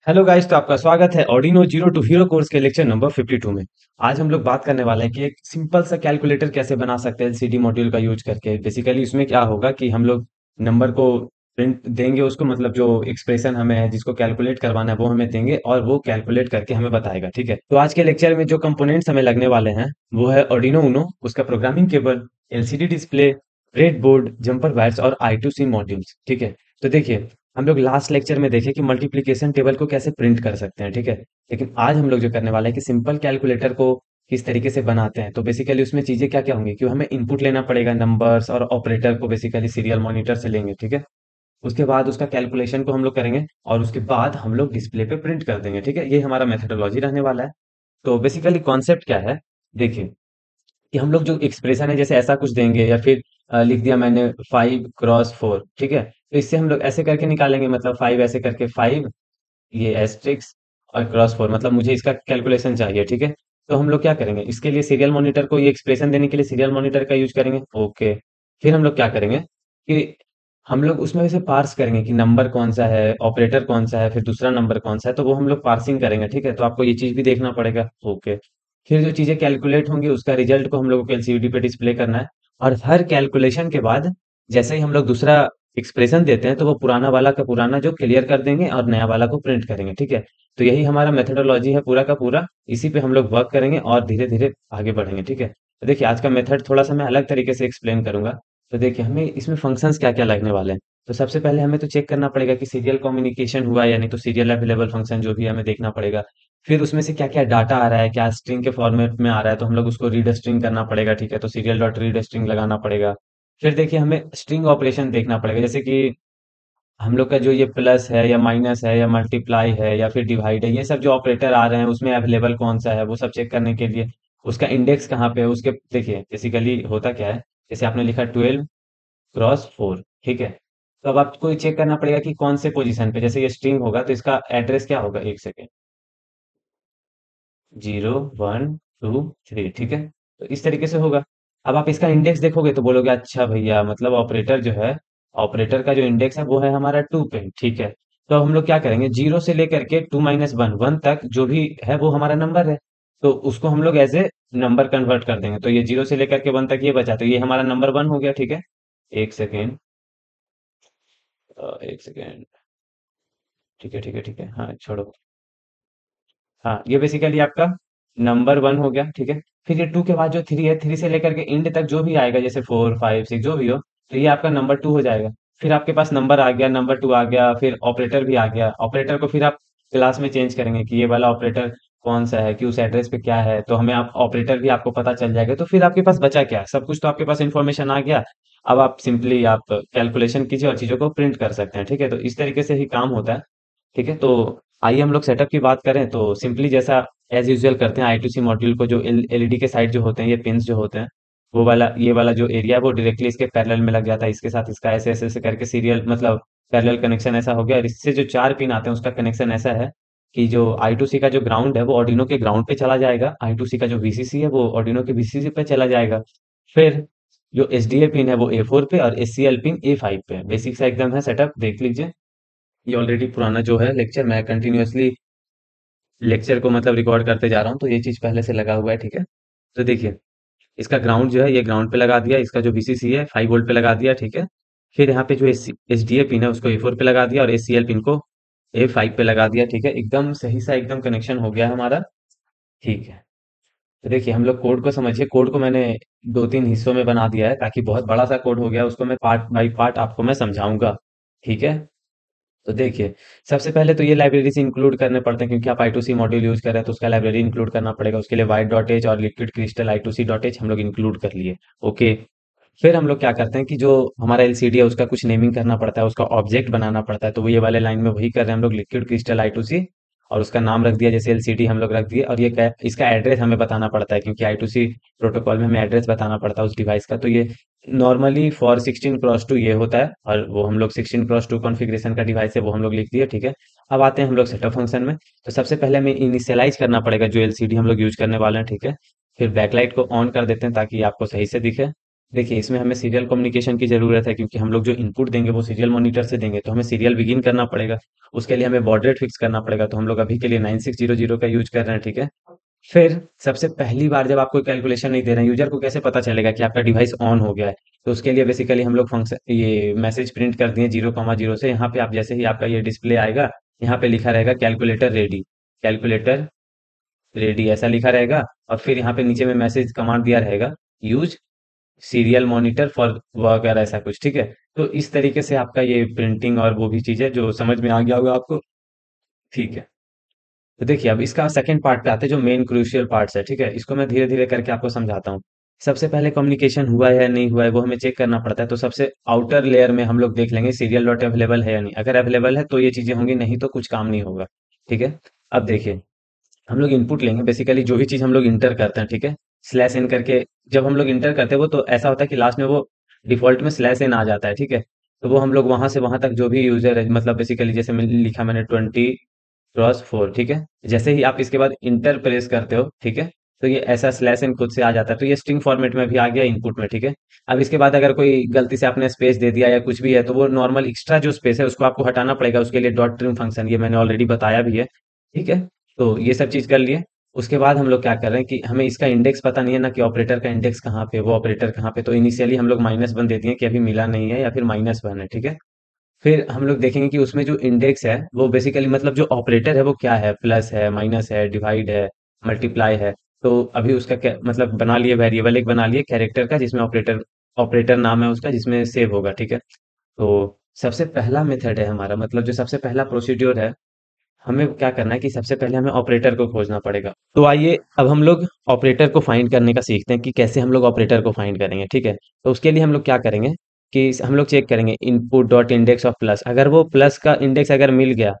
Hello guys, तो आपका स्वागत है Arduino zero to hero course के लेक्चर नंबर 52 में। आज हम लोग बात करने वाले हैं कि एक सिंपल सा कैलकुलेटर कैसे बना सकते हैं एलसीडी मॉड्यूल का यूज करके। बेसिकली उसमें क्या होगा कि हम लोग नंबर को प्रिंट देंगे, उसको मतलब जो एक्सप्रेशन हमें है जिसको कैलकुलेट करवाना है वो हमें देंगे और वो कैलकुलेट करके हमें बताएगा। ठीक है, तो आज के लेक्चर में जो कंपोनेंट्स हमें लगने वाले हैं वो है ऑर्डिनो उनो, उसका programming cable, LCD display, bread board, jumper wires और I2C मॉड्यूल्स। ठीक है, तो देखिए हम लोग लास्ट लेक्चर में देखे कि मल्टीप्लिकेशन टेबल को कैसे प्रिंट कर सकते हैं। ठीक है, लेकिन आज हम लोग जो करने वाले हैं कि सिंपल कैलकुलेटर को किस तरीके से बनाते हैं। तो बेसिकली उसमें चीजें क्या क्या होंगी कि हमें इनपुट लेना पड़ेगा, नंबर्स और ऑपरेटर को बेसिकली सीरियल मॉनिटर से लेंगे। ठीक है, उसके बाद उसका कैलकुलेशन को हम लोग करेंगे और उसके बाद हम लोग डिस्प्ले पे प्रिंट कर देंगे। ठीक है, ये हमारा मेथोडोलॉजी रहने वाला है। तो बेसिकली कॉन्सेप्ट क्या है, देखिए कि हम लोग जो एक्सप्रेशन है जैसे ऐसा कुछ देंगे या फिर लिख दिया मैंने 5 क्रॉस 4। ठीक है, तो इससे हम लोग ऐसे करके निकालेंगे, मतलब 5 ऐसे करके 5, ये एस्ट्रिक्स और क्रॉस 4, मतलब मुझे इसका कैलकुलेशन चाहिए। ठीक है, तो हम लोग क्या करेंगे, इसके लिए सीरियल मॉनिटर को ये एक्सप्रेशन देने के लिए सीरियल मॉनिटर का यूज करेंगे। ओके, फिर हम लोग क्या करेंगे कि हम लोग उसमें से पार्स करेंगे कि नंबर कौन सा है, ऑपरेटर कौन सा है, फिर दूसरा नंबर कौन सा है, तो वो हम लोग पार्सिंग करेंगे। ठीक है, तो आपको ये चीज भी देखना पड़ेगा। ओके, फिर जो चीजें कैलकुलेट होंगी उसका रिजल्ट को हम लोगों को एलसीडी पे डिस्प्ले करना है। और हर कैलकुलेशन के बाद जैसे ही हम लोग दूसरा एक्सप्रेशन देते हैं तो वो पुराना वाला का पुराना जो क्लियर कर देंगे और नया वाला को प्रिंट करेंगे। ठीक है, तो यही हमारा मेथडोलॉजी है पूरा का पूरा। इसी पे हम लोग वर्क करेंगे और धीरे धीरे आगे बढ़ेंगे। ठीक है, तो देखिए आज का मेथड थोड़ा सा मैं अलग तरीके से एक्सप्लेन करूंगा। तो देखिए हमें इसमें फंक्शंस क्या क्या लगने वाले हैं। तो सबसे पहले हमें तो चेक करना पड़ेगा कि सीरियल कम्युनिकेशन हुआ है या नहीं, तो सीरियल अवेलेबल फंक्शन जो भी है हमें देखना पड़ेगा। फिर उसमें से क्या क्या डाटा आ रहा है, क्या स्ट्रिंग के फॉर्मेट में आ रहा है, तो हम लोग उसको रीड स्ट्रिंग करना पड़ेगा। ठीक है, तो सीरियल डॉट रीड स्ट्रिंग लगाना पड़ेगा। फिर देखिए हमें स्ट्रिंग ऑपरेशन देखना पड़ेगा, जैसे कि हम लोग का जो ये प्लस है या माइनस है या मल्टीप्लाई है या फिर डिवाइड है, ये सब जो ऑपरेटर आ रहे हैं उसमें अवेलेबल कौन सा है वो सब चेक करने के लिए उसका इंडेक्स कहाँ पे है उसके। देखिए बेसिकली होता क्या है, जैसे आपने लिखा 12 क्रॉस 4। ठीक है, तो अब आपको चेक करना पड़ेगा कि कौन से पोजीशन पे, जैसे ये स्ट्रिंग होगा तो इसका एड्रेस क्या होगा, एक सेकेंड, 0 1 2 3। ठीक है, तो इस तरीके से होगा। अब आप इसका इंडेक्स देखोगे तो बोलोगे अच्छा भैया, मतलब ऑपरेटर जो है, ऑपरेटर का जो इंडेक्स है वो है हमारा 2 पे। ठीक है, तो अब हम लोग क्या करेंगे, 0 से लेकर के 2 - 1 तक जो भी है वो हमारा नंबर है। तो उसको हम लोग एज ए नंबर कन्वर्ट कर देंगे। तो ये 0 से लेकर के 1 तक ये बचा, तो ये हमारा नंबर 1 हो गया। ठीक है, एक सेकेंड, एक सेकेंड। ठीक है ठीक है ठीक है, हाँ छोड़ो। हाँ, ये बेसिकली आपका नंबर 1 हो गया। ठीक है, फिर ये 2 के बाद जो 3 है, 3 से लेकर के इंड तक जो भी आएगा, जैसे 4 5 6 जो भी हो, तो ये आपका नंबर 2 हो जाएगा। फिर आपके पास नंबर आ गया, नंबर 2 आ गया, फिर ऑपरेटर भी आ गया। ऑपरेटर को फिर आप क्लास में चेंज करेंगे कि ये वाला ऑपरेटर कौन सा है, कि उस एड्रेस पे क्या है, तो हमें आप ऑपरेटर भी आपको पता चल जाएगा। तो फिर आपके पास बचा क्या, सब कुछ तो आपके पास इंफॉर्मेशन आ गया। अब आप सिंपली आप कैलकुलेशन कीजिए और चीजों को प्रिंट कर सकते हैं। ठीक है, तो इस तरीके से ही काम होता है। ठीक है, तो आइए हम लोग सेटअप की बात करें तो सिंपली जैसा एज यूजुअल करते हैं, I2C मॉड्यूल को जो एलईडी के साइड जो होते हैं, ये पिंस जो होते हैं, वो वाला ये वाला जो एरिया है वो डायरेक्टली इसके पैरेलल में लग जाता है। इसके साथ इसका ऐसे ऐसे ऐसे करके सीरियल मतलब पैरेलल कनेक्शन ऐसा हो गया। और इससे जो 4 पिन आते हैं उसका कनेक्शन ऐसा है कि जो I2C का जो ग्राउंड है वो ऑर्डिनो के ग्राउंड पे चला जाएगा, I2C का जो वीसीसी है वो ऑर्डिनो के वीसीसी पे चला जाएगा। फिर जो एसडीए पिन है वो A4 पे और एससीएल पिन A5 पे। बेसिक सा एकदम है सेटअप, देख लीजिए। ये ऑलरेडी पुराना जो है लेक्चर, मैं कंटिन्यूअसली लेक्चर को मतलब रिकॉर्ड करते जा रहा हूँ, तो ये चीज पहले से लगा हुआ है। ठीक है, तो देखिए इसका ग्राउंड जो है ये ग्राउंड पे लगा दिया, इसका जो वीसीसी है 5 वोल्ट पे लगा दिया। ठीक है, फिर यहाँ पे जो एसडीए पिन है उसको A4 पे लगा दिया और एसीएल पिन को A5 पे लगा दिया। ठीक है, एकदम सही सा एकदम कनेक्शन हो गया हमारा। ठीक है, तो देखिए हम लोग कोड को समझिए। कोड को मैंने 2 3 हिस्सों में बना दिया है ताकि बहुत बड़ा सा कोड हो गया, उसको मैं पार्ट बाय पार्ट आपको मैं समझाऊंगा। ठीक है, तो देखिए सबसे पहले तो ये लाइब्रेरीज इंक्लूड करने पड़ते हैं, क्योंकि आप I2C मॉड्यूल यूज कर रहे हैं तो उसका लाइब्रेरी इंक्लूड करना पड़ेगा। उसके लिए white.h और लिक्विड क्रिस्टल I2C.h हम लोग इंक्लूड कर लिए। ओके, फिर हम लोग क्या करते हैं कि जो हमारा एलसीडी है उसका कुछ नेमिंग करना पड़ता है, उसका ऑब्जेक्ट बनाना पड़ता है। तो वो ये वाले लाइन में वही कर रहे हैं हम लोग, लिक्विड क्रिस्टल I2C, और उसका नाम रख दिया जैसे एलसीडी हम लोग रख दिए। और ये इसका एड्रेस हमें बताना पड़ता है, क्योंकि I2C प्रोटोकॉल में हमें एड्रेस बताना पड़ता है उस डिवाइस का। तो ये नॉर्मली फॉर 16 क्रॉस 2 ये होता है, और वो हम लोग 16 क्रॉस 2 कॉन्फ़िगरेशन का डिवाइस है वो हम लोग लिख दिए। ठीक है, अब आते हैं हम लोग सेटअप फंक्शन में। तो सबसे पहले हमें इनिशियलाइज करना पड़ेगा जो एलसीडी हम लोग यूज करने वाले हैं। ठीक है, फिर बैकलाइट को ऑन कर देते हैं ताकि आपको सही से दिखे। देखिए, इसमें हमें सीरियल कम्युनिकेशन की ज़रूरत है क्योंकि हम लोग जो इनपुट देंगे वो सीरियल मॉनिटर से देंगे, तो हमें सीरियल बिगिन करना पड़ेगा। उसके लिए हमें बॉड रेट फिक्स करना पड़ेगा, तो हम लोग अभी के लिए 9600 का यूज़ कर रहे हैं, ठीक है? फिर सबसे पहली बार जब आप कोई कैलकुलेशन नहीं दे रहे हैं, यूज़र को कैसे पता चलेगा कि आपका डिवाइस ऑन हो गया है? तो उसके लिए बेसिकली हम लोग फंक्शन ये मैसेज प्रिंट कर दिए 0,0 से। यहाँ पे आप जैसे ही आपका ये डिस्प्ले आएगा, यहाँ पे लिखा रहेगा कैलकुलेटर रेडी ऐसा लिखा रहेगा। और फिर यहाँ पे नीचे में मैसेज कमांड दिया रहेगा, यूज सीरियल मॉनिटर फॉर वगैरह ऐसा कुछ, ठीक है? तो इस तरीके से आपका ये प्रिंटिंग और वो भी चीज़ है जो समझ में आ गया होगा आपको, ठीक है? तो देखिए, अब इसका सेकंड पार्ट पे आते हैं जो मेन क्रूशियल पार्ट्स है, ठीक है? इसको मैं धीरे धीरे करके आपको समझाता हूँ। सबसे पहले कम्युनिकेशन हुआ है या नहीं हुआ है वो हमें चेक करना पड़ता है। तो सबसे आउटर लेयर में हम लोग देख लेंगे सीरियल डॉट अवेलेबल है या नहीं। अगर अवेलेबल है तो ये चीज़ें होंगी, नहीं तो कुछ काम नहीं होगा, ठीक है? अब देखिए, हम लोग इनपुट लेंगे, बेसिकली जो भी चीज़ हम लोग इंटर करते हैं, ठीक है? स्लैश एन करके जब हम लोग इंटर करते हैं वो तो ऐसा होता है कि लास्ट में वो डिफ़ॉल्ट में स्लैश एन आ जाता है, ठीक है? तो वो हम लोग वहाँ से वहाँ तक जो भी यूज़र है, मतलब बेसिकली जैसे लिखा मैंने 20 क्रॉस 4, ठीक है? जैसे ही आप इसके बाद इंटर प्रेस करते हो, ठीक है? तो ये ऐसा स्लैश एन खुद से आ जाता है। तो ये स्ट्रिंग फॉर्मेट में भी आ गया इनपुट में, ठीक है? अब इसके बाद अगर कोई गलती से आपने स्पेस दे दिया या कुछ भी है तो वो नॉर्मल एक्स्ट्रा जो स्पेस है उसको आपको हटाना पड़ेगा। उसके लिए डॉट ट्रिम फंक्शन, ये मैंने ऑलरेडी बताया भी है, ठीक है? तो ये सब चीज़ कर लिए। उसके बाद हम लोग क्या कर रहे हैं कि हमें इसका इंडेक्स पता नहीं है ना कि ऑपरेटर का इंडेक्स कहाँ पे, वो ऑपरेटर कहाँ पे। तो इनिशियली हम लोग -1 दे दिए कि अभी मिला नहीं है या फिर -1 है, ठीक है? फिर हम लोग देखेंगे कि उसमें जो इंडेक्स है वो बेसिकली मतलब जो ऑपरेटर है वो क्या है, प्लस है, माइनस है, डिवाइड है, मल्टीप्लाई है। तो अभी उसका क्या मतलब बना लिए, वेरिएबल एक बना लिए कैरेक्टर का जिसमें ऑपरेटर ऑपरेटर नाम है उसका जिसमें सेव होगा, ठीक है? तो सबसे पहला मेथड है हमारा, मतलब जो सबसे पहला प्रोसीड्योर है, हमें क्या करना है कि सबसे पहले हमें ऑपरेटर को खोजना पड़ेगा। तो आइए अब हम लोग ऑपरेटर को फाइंड करने का सीखते हैं कि कैसे हम लोग ऑपरेटर को फाइंड करेंगे, ठीक है? तो उसके लिए हम लोग क्या करेंगे कि हम लोग चेक करेंगे input dot index of plus. अगर वो प्लस का इंडेक्स अगर मिल गया,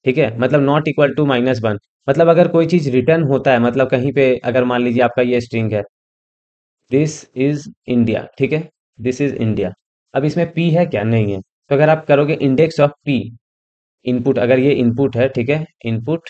ठीक है, मतलब नॉट इक्वल टू -1, मतलब अगर कोई चीज रिटर्न होता है, मतलब कहीं पे अगर मान लीजिए आपका ये स्ट्रिंग है, दिस इज इंडिया, ठीक है? This is India. अब इसमें पी है क्या? नहीं है। तो अगर आप करोगे इंडेक्स ऑफ पी, इनपुट, अगर ये इनपुट है, ठीक है, इनपुट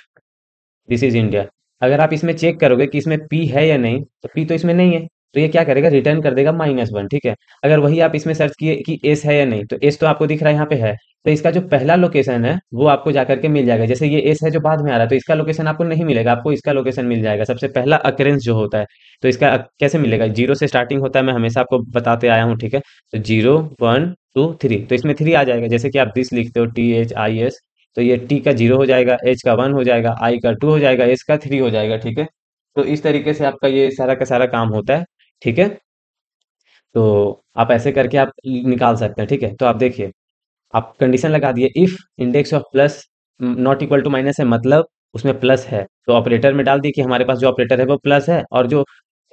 दिस इज इंडिया। अगर आप इसमें चेक करोगे कि इसमें पी है या नहीं, तो पी तो इसमें नहीं है। तो ये क्या करेगा, रिटर्न कर देगा -1, ठीक है? अगर वही आप इसमें सर्च किए कि एस है या नहीं, तो एस तो आपको दिख रहा है यहाँ पे है। तो इसका जो पहला लोकेशन है वो आपको जाकर के मिल जाएगा। जैसे ये एस है जो बाद में आ रहा है तो इसका लोकेशन आपको नहीं मिलेगा, आपको इसका लोकेशन मिल जाएगा, सबसे पहला अकरेंस जो होता है। तो इसका कैसे मिलेगा, जीरो से स्टार्टिंग होता है, मैं हमेशा आपको बताते आया हूँ, ठीक है? तो 0 1 2 3, तो इसमें 3 आ जाएगा। जैसे कि आप दिस लिखते हो, THIS, तो ये टी का 0 हो जाएगा, एच का 1 हो जाएगा, आई का 2 हो जाएगा, एस का 3 हो जाएगा, ठीक है? तो इस तरीके से आपका ये सारा का सारा काम होता है, ठीक है? तो आप ऐसे करके आप निकाल सकते हैं, ठीक है? तो आप देखिए, आप कंडीशन लगा दिए, if index of plus not equal to minus है, मतलब उसमें प्लस है, तो ऑपरेटर में डाल दिए कि हमारे पास जो ऑपरेटर है वो प्लस है, और जो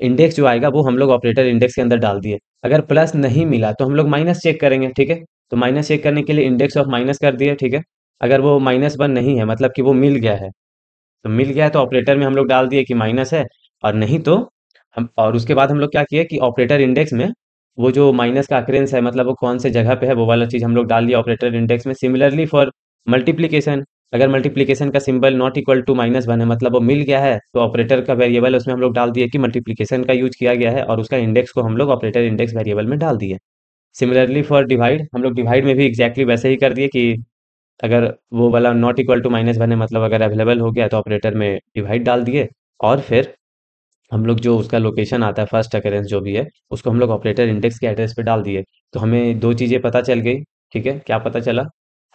इंडेक्स जो आएगा वो हम लोग ऑपरेटर इंडेक्स के अंदर डाल दिए। अगर प्लस नहीं मिला तो हम लोग माइनस चेक करेंगे, ठीक है? तो माइनस चेक करने के लिए इंडेक्स ऑफ माइनस कर दिए, ठीक है? अगर वो -1 नहीं है, मतलब कि वो मिल गया है, तो मिल गया है तो ऑपरेटर में हम लोग डाल दिए कि माइनस है। और नहीं तो हम, और उसके बाद हम लोग क्या किए कि ऑपरेटर इंडेक्स में वो जो माइनस का अक्रेंस है, मतलब वो कौन से जगह पे है, वो वाला चीज हम लोग डाल दिया ऑपरेटर इंडेक्स में। सिमिलरली फॉर मल्टीप्लीकेशन, अगर मल्टीप्लीकेशन का सिंबल नॉट इक्वल टू -1 है, मतलब वो मिल गया है, तो ऑपरेटर का वेरिएबल है उसमें हम लोग डाल दिए कि मल्टीप्लीकेशन का यूज किया गया है, और उसका इंडेक्स को हम लोग ऑपरेटर इंडेक्स वेरिएबल में डाल दिए। सिमिलरली फॉर डिवाइड, हम लोग डिवाइड में भी एग्जैक्टली वैसे ही कर दिए कि अगर वो वाला नॉट इक्वल टू -1 है, मतलब अगर अवेलेबल हो गया तो ऑपरेटर में डिवाइड डाल दिए। और फिर हम लोग जो उसका लोकेशन आता है, फर्स्ट अकरेंस जो भी है, उसको हम लोग ऑपरेटर इंडेक्स के एड्रेस पे डाल दिए। तो हमें दो चीज़ें पता चल गई, ठीक है? क्या पता चला?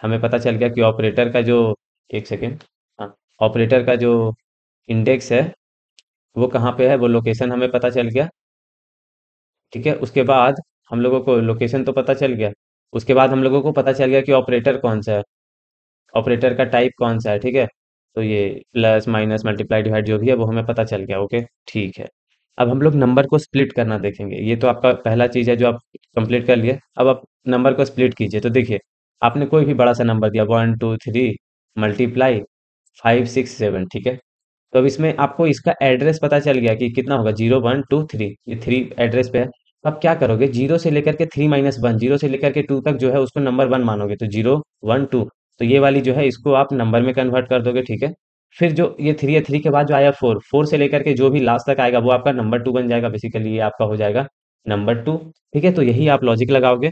हमें पता चल गया कि ऑपरेटर का जो, एक सेकेंड, हाँ, ऑपरेटर का जो इंडेक्स है वो कहाँ पे है, वो लोकेशन हमें पता चल गया, ठीक है? उसके बाद हम लोगों को लोकेशन तो पता चल गया, उसके बाद हम लोगों को पता चल गया कि ऑपरेटर कौन सा है, ऑपरेटर का टाइप कौन सा है, ठीक है? तो ये प्लस माइनस मल्टीप्लाई डिवाइड जो भी है वो हमें पता चल गया, ओके, ठीक है। अब हम लोग नंबर को स्प्लिट करना देखेंगे। ये तो आपका पहला चीज़ है जो आप कंप्लीट कर लिए। अब आप नंबर को स्प्लिट कीजिए। तो देखिए, आपने कोई भी बड़ा सा नंबर दिया, 1 2 3 मल्टीप्लाई 5 6 7, ठीक है? तो अब इसमें आपको इसका एड्रेस पता चल गया कि कितना होगा, 0 1 2 3, ये 3 एड्रेस पे है। अब क्या करोगे, जीरो से लेकर के 3 - 1, जीरो से लेकर के 2 तक जो है उसको नंबर 1 मानोगे, तो 0 1 2, तो ये वाली जो है इसको आप नंबर में कन्वर्ट कर दोगे, ठीक है? फिर जो ये 3 है, 3 के बाद जो आया 4, 4 से लेकर के जो भी लास्ट तक आएगा वो आपका नंबर 2 बन जाएगा, बेसिकली ये आपका हो जाएगा नंबर टू। ठीक है, तो यही आप लॉजिक लगाओगे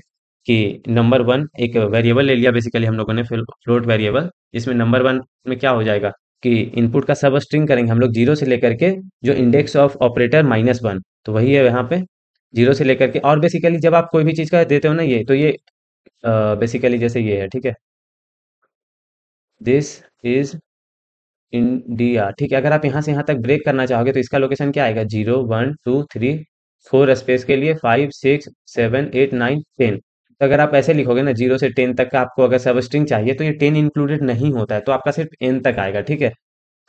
कि नंबर वन एक वेरिएबल ले लिया बेसिकली हम लोगों ने, फ्लोट वेरिएबल, जिसमें नंबर वन में क्या हो जाएगा कि इनपुट का सब स्ट्रिंग करेंगे हम लोग जीरो से लेकर के जो index of operator minus one, तो वही है यहाँ पे जीरो से लेकर के। और बेसिकली जब आप कोई भी चीज़ का देते हो ना ये, तो ये बेसिकली जैसे ये है, ठीक है, दिस इज इंडिया। ठीक है, अगर आप यहाँ से यहाँ तक ब्रेक करना चाहोगे तो इसका लोकेशन क्या आएगा, 0 1 2 3 4 स्पेस के लिए 5 6 7 8 9 10। तो अगर आप ऐसे लिखोगे ना 0 से 10 तक का आपको अगर सब स्ट्रिंग चाहिए तो ये 10 इंक्लूडेड नहीं होता है, तो आपका सिर्फ एन तक आएगा। ठीक है,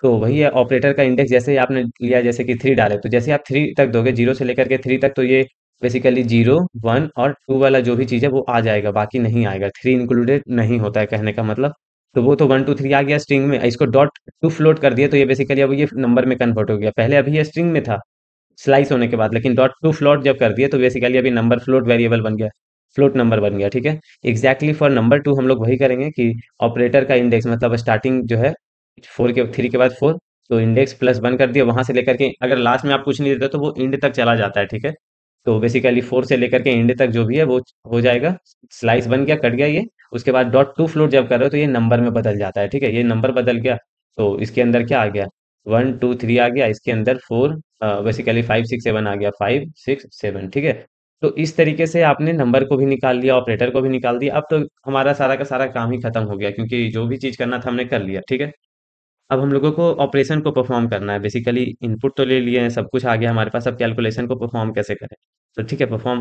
तो वही है ऑपरेटर का इंडेक्स, जैसे ही आपने लिया जैसे कि थ्री डाले, तो जैसे आप थ्री तक दोगे जीरो से लेकर के थ्री तक, तो ये बेसिकली जीरो वन और टू वाला जो भी चीज़ है वो आ जाएगा, बाकी नहीं आएगा, थ्री इंक्लूडेड नहीं होता है कहने का मतलब। तो वो तो 1 2 3 आ गया स्ट्रिंग में, इसको डॉट टू फ्लोट कर दिया तो ये बेसिकली अब ये नंबर में कन्वर्ट हो गया, पहले अभी ये स्ट्रिंग में था स्लाइस होने के बाद, लेकिन डॉट टू फ्लोट जब कर दिया तो बेसिकली अभी नंबर फ्लोट वेरिएबल बन गया, फ्लोट नंबर बन गया। ठीक है, एग्जैक्टली फॉर नंबर टू हम लोग वही करेंगे कि ऑपरेटर का इंडेक्स मतलब स्टार्टिंग जो है फोर के थ्री के बाद फोर, तो इंडेक्स प्लस वन कर दिया, वहां से लेकर के अगर लास्ट में आप कुछ नहीं देते तो वो इंड तक चला जाता है। ठीक है, तो बेसिकली फोर से लेकर के इंड तक जो भी है वो हो जाएगा, स्लाइस बन गया, कट गया ये। उसके बाद डॉट टू फ्लोट जब कर रहे हो तो ये नंबर में बदल जाता है। ठीक है, ये नंबर बदल गया, तो इसके अंदर क्या आ गया, 1 2 3 आ गया, इसके अंदर फोर, बेसिकली 5 6 7 आ गया, 5 6 7। ठीक है, तो इस तरीके से आपने नंबर को भी निकाल लिया, ऑपरेटर को भी निकाल दिया, अब तो हमारा सारा का सारा काम ही खत्म हो गया, क्योंकि जो भी चीज करना था हमने कर लिया। ठीक है, अब हम लोगों को ऑपरेशन को परफॉर्म करना है, बेसिकली इनपुट तो ले लिए हैं, सब कुछ आ गया हमारे पास, अब कैलकुलेशन को परफॉर्म कैसे करें। तो ठीक है, परफॉर्म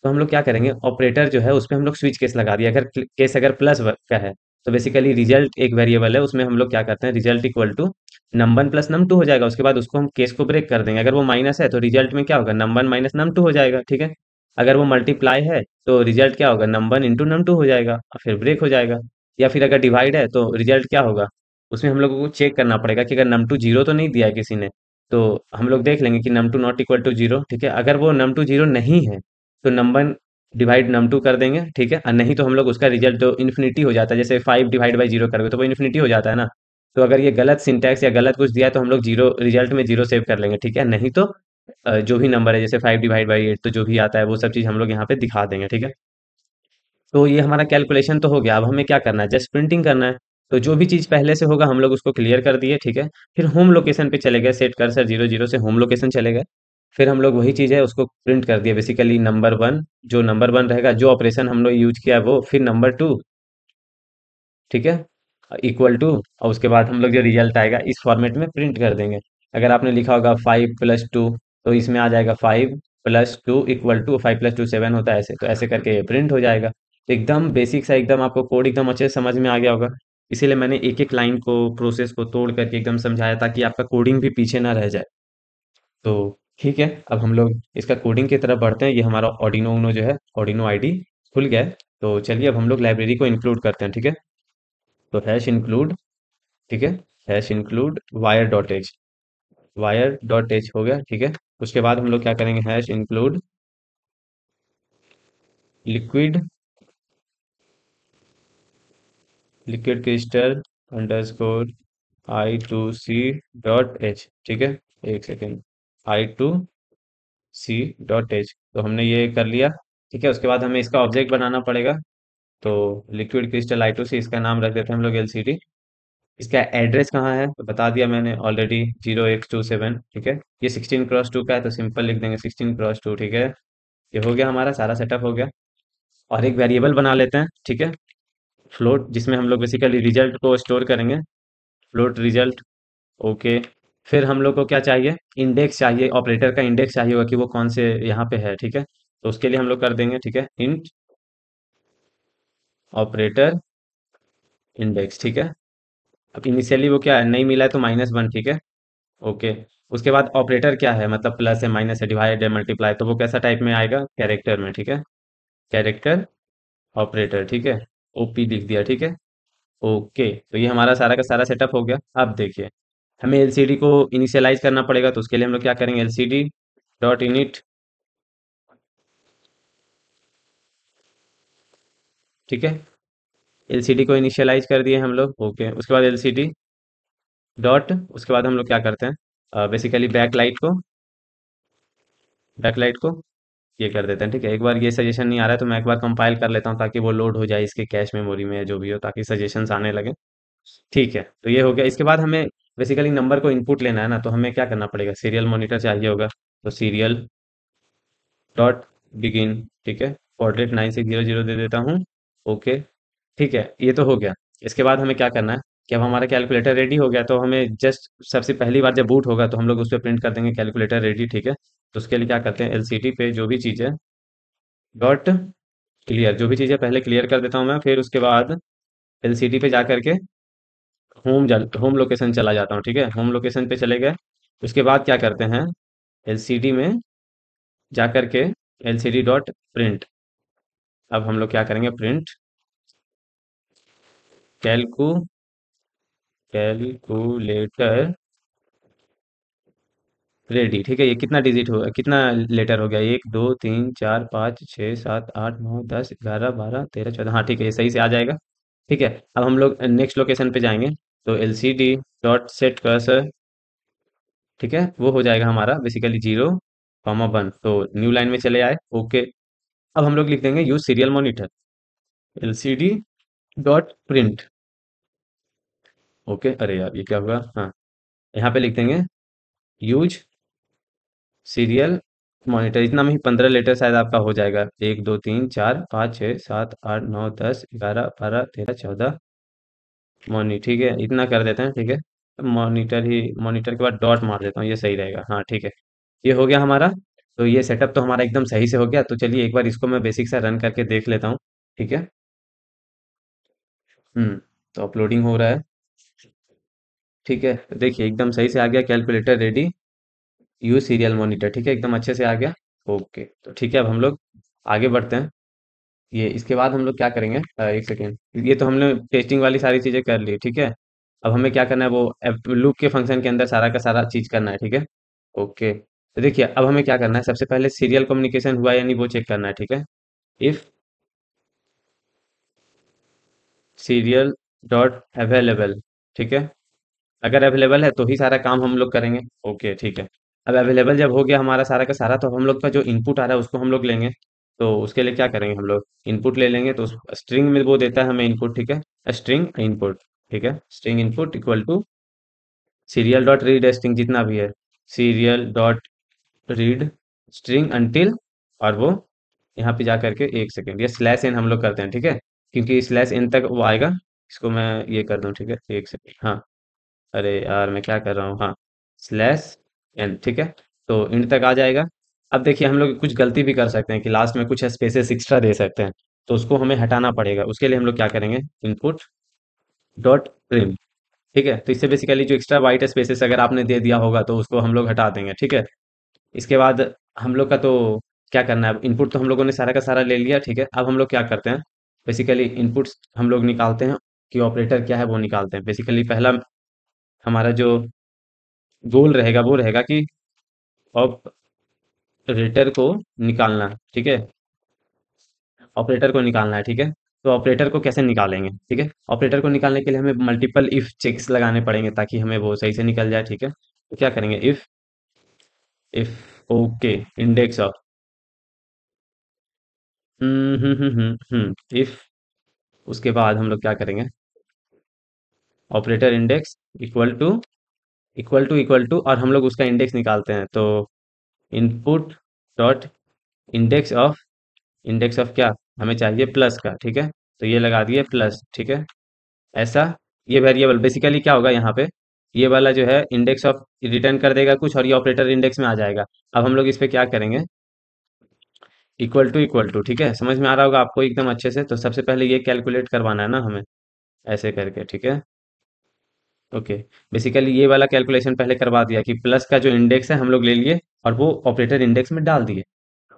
तो हम लोग क्या करेंगे, ऑपरेटर जो है उस पे हम लोग स्विच केस लगा दिया, अगर केस अगर प्लस का है तो बेसिकली रिजल्ट एक वेरिएबल है, उसमें हम लोग क्या करते हैं, result equal to num one plus num two हो जाएगा, उसके बाद उसको हम केस को ब्रेक कर देंगे, अगर वो माइनस है तो रिजल्ट में क्या होगा, num one minus num two हो जाएगा। ठीक है, अगर वो मल्टीप्लाई है तो रिजल्ट क्या होगा, num one into num two हो जाएगा और फिर ब्रेक हो जाएगा। या फिर अगर डिवाइड है तो रिजल्ट क्या होगा, उसमें हम लोगों को चेक करना पड़ेगा कि अगर नम टू जीरो तो नहीं दिया है किसी ने, तो हम लोग देख लेंगे कि num two not equal to zero. ठीक है, अगर वो नम टू जीरो नहीं है तो num one divide num two कर देंगे। ठीक है, और नहीं तो हम लोग उसका रिजल्ट जो इन्फिनिटी हो जाता है, जैसे 5 डिवाइड बाई जीरो करोगे तो वो इन्फिनिटी हो जाता है ना। तो अगर ये गलत सिंटैक्स या गलत कुछ दिया है तो हम लोग जीरो रिजल्ट में जीरो सेव कर लेंगे। ठीक है, नहीं तो जो भी नंबर है जैसे 5 डिवाइड बाई 8 तो जो भी आता है वो सब चीज़ हम लोग यहाँ पे दिखा देंगे। ठीक है, तो ये हमारा कैलकुलेशन तो हो गया, अब हमें क्या करना है, जस्ट प्रिंटिंग करना है। तो जो भी चीज़ पहले से होगा हम लोग उसको क्लियर कर दिए। ठीक है, फिर होम लोकेशन पे चले गए, सेट कर्सर 0 0 से होम लोकेशन चले गए, फिर हम लोग वही चीज़ है उसको प्रिंट कर दिया, बेसिकली नंबर वन, जो नंबर वन रहेगा जो ऑपरेशन हम लोग यूज किया है वो, फिर नंबर टू। ठीक है, इक्वल टू, और उसके बाद हम लोग जो रिजल्ट आएगा इस फॉर्मेट में प्रिंट कर देंगे। अगर आपने लिखा होगा 5 + 2 तो इसमें आ जाएगा 5 + 2 इक्वल टू 5 + 2 7 होता है, ऐसे तो ऐसे करके ये प्रिंट हो जाएगा। तो एकदम बेसिक सा, एकदम आपको कोड एकदम अच्छे से समझ में आ गया होगा, इसीलिए मैंने एक एक लाइन को प्रोसेस को तोड़ करके एकदम समझाया ताकि आपका कोडिंग भी पीछे ना रह जाए। तो ठीक है, अब हम लोग इसका कोडिंग की तरफ बढ़ते हैं। ये हमारा ऑर्डिनो उनो जो है, ऑर्डिनो आईडी खुल गया है। तो चलिए अब हम लोग लाइब्रेरी को इंक्लूड करते हैं। ठीक है, तो हैश इंक्लूड, ठीक है, hash include wire dot H हो गया। ठीक है, उसके बाद हम लोग क्या करेंगे, hash include liquid liquid crystal underscore I2C.H। ठीक है, एक सेकेंड, I2C.H, तो हमने ये कर लिया। ठीक है, उसके बाद हमें इसका ऑब्जेक्ट बनाना पड़ेगा, तो लिक्विड क्रिस्टल I2C, इसका नाम रख देते हैं हम लोग LCD। इसका एड्रेस कहाँ है तो बता दिया मैंने ऑलरेडी, 0x27। ठीक है, ये 16 × 2 का है तो सिंपल लिख देंगे 16 × 2। ठीक है, ये हो गया, हमारा सारा सेटअप हो गया। और एक वेरिएबल बना लेते हैं, ठीक है, फ्लोट, जिसमें हम लोग बेसिकली रिजल्ट को स्टोर करेंगे, फ्लोट रिजल्ट। ओके, फिर हम लोग को क्या चाहिए, इंडेक्स चाहिए, ऑपरेटर का इंडेक्स चाहिए होगा कि वो कौन से यहाँ पे है। ठीक है, तो उसके लिए हम लोग कर देंगे, ठीक है, इंट ऑपरेटर इंडेक्स। ठीक है, अब इनिशियली वो क्या है, नहीं मिला है तो -1। ठीक है, ओके, उसके बाद ऑपरेटर क्या है, मतलब प्लस है, माइनस है, डिवाइड है, मल्टीप्लाई, तो वो कैसा टाइप में आएगा, कैरेक्टर में। ठीक है, कैरेक्टर ऑपरेटर। ठीक है, ओपी लिख दिया। ठीक है, ओके, तो ये हमारा सारा का सारा सेटअप हो गया। अब देखिए, हमें एलसीडी को इनिशियलाइज करना पड़ेगा, तो उसके लिए हम लोग क्या करेंगे, एलसीडी डॉट इनिट। ठीक है, एलसीडी को इनिशियलाइज कर दिए हम लोग। ओके, उसके बाद एलसीडी डॉट, उसके बाद हम लोग क्या करते हैं, बेसिकली बैकलाइट को ये कर देते हैं, ठीक है। एक बार ये सजेशन नहीं आ रहा है तो मैं एक बार कंपाइल कर लेता हूँ ताकि वो लोड हो जाए इसके कैश मेमोरी में या जो भी हो, ताकि सजेशंस आने लगे। ठीक है, तो ये हो गया। इसके बाद हमें बेसिकली नंबर को इनपुट लेना है ना, तो हमें क्या करना पड़ेगा, सीरियल मॉनिटर चाहिए होगा। तो सीरियल डॉट बिगिन, ठीक है, पोर्ट्रेट 9600 दे देता हूँ। ओके, ठीक है, ये तो हो गया। इसके बाद हमें क्या करना है कि अब हमारा कैलकुलेटर रेडी हो गया, तो हमें जस्ट सबसे पहली बार जब बूट होगा तो हम लोग उस पर प्रिंट कर देंगे कैलकुलेटर रेडी, ठीक है। तो उसके लिए क्या करते हैं, एलसीडी पे जो भी चीज़ है डॉट क्लियर, जो भी चीज़ है पहले क्लियर कर देता हूँ मैं, फिर उसके बाद एलसीडी पे जा करके होम लोकेशन चला जाता हूँ, ठीक है। होम लोकेशन पे चले गए, उसके बाद क्या करते हैं, एलसीडी में जा करके एलसीडी डॉट प्रिंट, अब हम लोग क्या करेंगे, प्रिंट कैलकू कैलकुलेटर रेडी, ठीक है। ये कितना डिजिट हो, कितना लेटर हो गया, 1 2 3 4 5 6 7 8 9 10 11 12 13 14, हाँ ठीक है, ये सही से आ जाएगा। ठीक है, अब हम लोग नेक्स्ट लोकेशन पे जाएंगे। तो L C D dot set cursor, ठीक है, वो हो जाएगा हमारा बेसिकली 0, 1, तो न्यू लाइन में चले आए। ओके, अब हम लोग लिख देंगे use serial monitor L C D dot print. Okay, अरे यार ये क्या हुआ, हाँ, यहाँ पे लिख देंगे यूज सीरियल मॉनिटर, इतना में ही 15 लेटर शायद आपका हो जाएगा, 1 2 3 4 5 6 7 8 9 10 11 12 13 14 मॉनी, ठीक है, इतना कर देते हैं, ठीक है। मॉनिटर ही, मॉनिटर के बाद डॉट मार देता हूँ, ये सही रहेगा, हाँ ठीक है। ये हो गया हमारा। तो ये सेटअप तो हमारा एकदम सही से हो गया। तो चलिए एक बार इसको मैं बेसिक सा रन करके देख लेता हूँ, ठीक है। तो अपलोडिंग हो रहा है, ठीक है। तो देखिए एकदम सही से आ गया, calculator ready, use serial monitor, ठीक है, एकदम अच्छे से आ गया। ओके, तो ठीक है, अब हम लोग आगे बढ़ते हैं। ये इसके बाद हम लोग क्या करेंगे, एक सेकेंड, ये तो हमने टेस्टिंग वाली सारी चीज़ें कर ली, ठीक है। अब हमें क्या करना है, वो लूप के फंक्शन के अंदर सारा का सारा चीज़ करना है, ठीक है। ओके, तो देखिए अब हमें क्या करना है, सबसे पहले सीरियल कम्युनिकेशन हुआ या नहीं वो चेक करना है, ठीक है। इफ सीरियल डॉट अवेलेबल, ठीक है, अगर अवेलेबल है तो ही सारा काम हम लोग करेंगे। ओके, ठीक है। अब अवेलेबल जब हो गया हमारा सारा का सारा, तो हम लोग का जो इनपुट आ रहा है उसको हम लोग लेंगे। तो उसके लिए क्या करेंगे, हम लोग इनपुट ले लेंगे, तो स्ट्रिंग में वो देता है हमें इनपुट, ठीक है, स्ट्रिंग इनपुट, ठीक है, string input equal to serial dot read string जितना भी है, serial dot read string until, और वो यहाँ पे जा करके, एक सेकेंड, ये स्लैश एन हम लोग करते हैं, ठीक है, क्योंकि स्लैश एन तक वो आएगा। इसको मैं ये कर दूं, ठीक है, एक सेकेंड, हाँ, अरे यार मैं क्या कर रहा हूँ, हाँ, स्लैश एन, ठीक है, तो इंड तक आ जाएगा। अब देखिए हम लोग कुछ गलती भी कर सकते हैं कि लास्ट में कुछ स्पेसेस एक्स्ट्रा दे सकते हैं, तो उसको हमें हटाना पड़ेगा। उसके लिए हम लोग क्या करेंगे, इनपुट डॉट ट्रिम, ठीक है, तो इससे बेसिकली जो एक्स्ट्रा वाइट स्पेसेस अगर आपने दे दिया होगा तो उसको हम लोग हटा देंगे, ठीक है। इसके बाद हम लोग का तो क्या करना है, इनपुट तो हम लोगों ने सारा का सारा ले लिया, ठीक है। अब हम लोग क्या करते हैं, बेसिकली इनपुट्स हम लोग निकालते हैं कि ऑपरेटर क्या है वो निकालते हैं। बेसिकली पहला हमारा जो गोल रहेगा वो रहेगा कि ऑपरेटर को निकालना, ठीक है, ऑपरेटर को निकालना है, ठीक है। तो ऑपरेटर को कैसे निकालेंगे, ठीक है, ऑपरेटर को निकालने के लिए हमें मल्टीपल इफ चेक्स लगाने पड़ेंगे ताकि हमें वो सही से निकल जाए, ठीक है। तो क्या करेंगे, if if okay, index of if, उसके बाद हम लोग क्या करेंगे, ऑपरेटर इंडेक्स इक्वल टू और हम लोग उसका इंडेक्स निकालते हैं। तो इनपुट डॉट इंडेक्स ऑफ क्या, हमें चाहिए प्लस का, ठीक है, तो ये लगा दिए प्लस, ठीक है, ऐसा। ये वेरिएबल बेसिकली क्या होगा यहाँ पे, ये वाला जो है इंडेक्स ऑफ रिटर्न कर देगा कुछ, और ये ऑपरेटर इंडेक्स में आ जाएगा। अब हम लोग इस पे क्या करेंगे, इक्वल टू, ठीक है, समझ में आ रहा होगा आपको एकदम अच्छे से। तो सबसे पहले ये कैलकुलेट करवाना है ना हमें, ऐसे करके, ठीक है। ओके, बेसिकली ये वाला कैलकुलेशन पहले करवा दिया कि प्लस का जो इंडेक्स है हम लोग ले लिए और वो ऑपरेटर इंडेक्स में डाल दिए।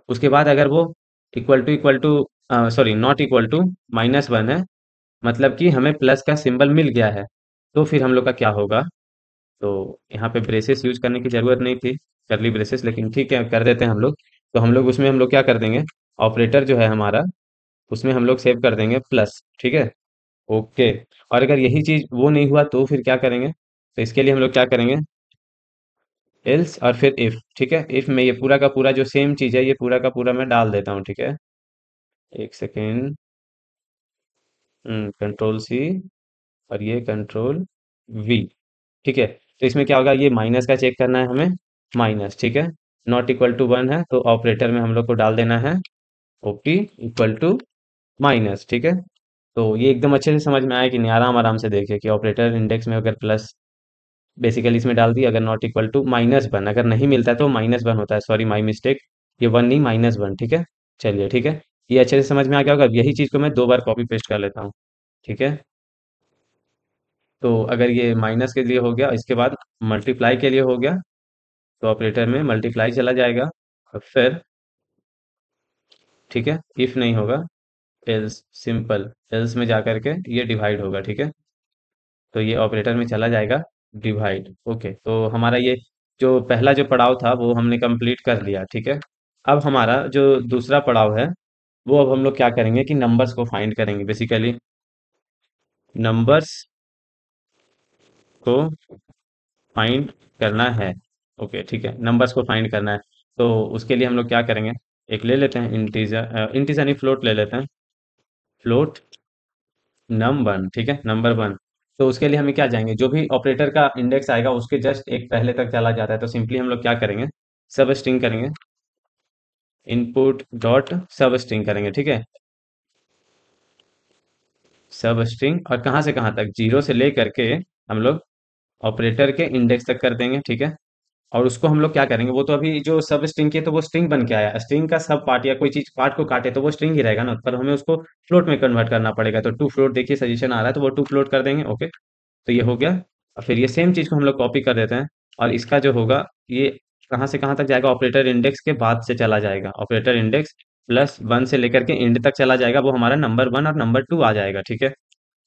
उसके बाद अगर वो equal to sorry not equal to -1 है, मतलब कि हमें प्लस का सिंबल मिल गया है, तो फिर हम लोग का क्या होगा, तो यहाँ पे ब्रेसेस यूज करने की जरूरत नहीं थी, करली ब्रेसेस, लेकिन ठीक है कर देते हैं हम लोग। तो हम लोग उसमें हम लोग क्या कर देंगे, ऑपरेटर जो है हमारा, उसमें हम लोग सेव कर देंगे प्लस, ठीक है। ओके, और अगर यही चीज वो नहीं हुआ तो फिर क्या करेंगे, तो इसके लिए हम लोग क्या करेंगे, एल्स और फिर इफ, ठीक है। इफ में ये पूरा का पूरा जो सेम चीज है ये पूरा का पूरा मैं डाल देता हूँ, ठीक है। एक सेकेंड। कंट्रोल सी और ये कंट्रोल वी, ठीक है। तो इसमें क्या होगा, ये माइनस का चेक करना है हमें, माइनस, ठीक है। नॉट इक्वल टू वन है तो ऑपरेटर में हम लोग को डाल देना है ओपी इक्वल टू माइनस, ठीक है। तो ये एकदम अच्छे से समझ में आया कि नहीं, आराम आराम से देखिए कि ऑपरेटर इंडेक्स में अगर प्लस बेसिकली इसमें डाल दी, अगर not equal to minus one, अगर नहीं मिलता है तो माइनस वन होता है, सॉरी माई मिस्टेक, ये वन नहीं माइनस वन, ठीक है। चलिए ठीक है, ये अच्छे से समझ में आ गया होगा। अब यही चीज़ को मैं दो बार कॉपी पेस्ट कर लेता हूँ, ठीक है। तो अगर ये माइनस के लिए हो गया, इसके बाद मल्टीप्लाई के लिए हो गया, तो ऑपरेटर में मल्टीप्लाई चला जाएगा और फिर, ठीक है, इफ नहीं होगा, एल्स, सिंपल एल्स में जा करके ये डिवाइड होगा, ठीक है। तो ये ऑपरेटर में चला जाएगा डिवाइड, ओके। तो हमारा ये जो पहला जो पड़ाव था वो हमने कंप्लीट कर लिया, ठीक है। अब हमारा जो दूसरा पड़ाव है वो अब हम लोग क्या करेंगे कि नंबर्स को फाइंड करेंगे, बेसिकली नंबर्स को फाइंड करना है, ओके ठीक है, नंबर्स को फाइंड करना है। तो उसके लिए हम लोग क्या करेंगे, एक ले लेते हैं इंटीजर, इंटीजर नहीं फ्लोट ले लेते हैं, फ्लोट नम वन, ठीक है, नंबर वन। तो उसके लिए हमें क्या जाएंगे, जो भी ऑपरेटर का इंडेक्स आएगा उसके जस्ट एक पहले तक चला जाता है, तो सिंपली हम लोग क्या करेंगे, सब स्ट्रिंग करेंगे, इनपुट डॉट सब स्ट्रिंग करेंगे, ठीक है। सब स्ट्रिंग और कहाँ से कहाँ तक, जीरो से ले करके हम लोग ऑपरेटर के इंडेक्स तक कर देंगे, ठीक है। और उसको हम लोग क्या करेंगे, वो तो अभी जो सब स्ट्रिंग की है तो वो स्ट्रिंग बन के आया, स्ट्रिंग का सब पार्ट या कोई चीज पार्ट को काटे तो वो स्ट्रिंग ही रहेगा ना, पर हमें उसको फ्लोट में कन्वर्ट करना पड़ेगा। तो टू फ्लोट देखिए सजेशन आ रहा है, तो वो टू फ्लोट कर देंगे, ओके। तो ये हो गया। और फिर ये सेम चीज को हम लोग कॉपी कर देते हैं, और इसका जो होगा ये कहाँ से कहाँ तक जाएगा, ऑपरेटर इंडेक्स के बाद से चला जाएगा, ऑपरेटर इंडेक्स प्लस वन से लेकर के एंड तक चला जाएगा, वो हमारा नंबर वन और नंबर टू आ जाएगा, ठीक है।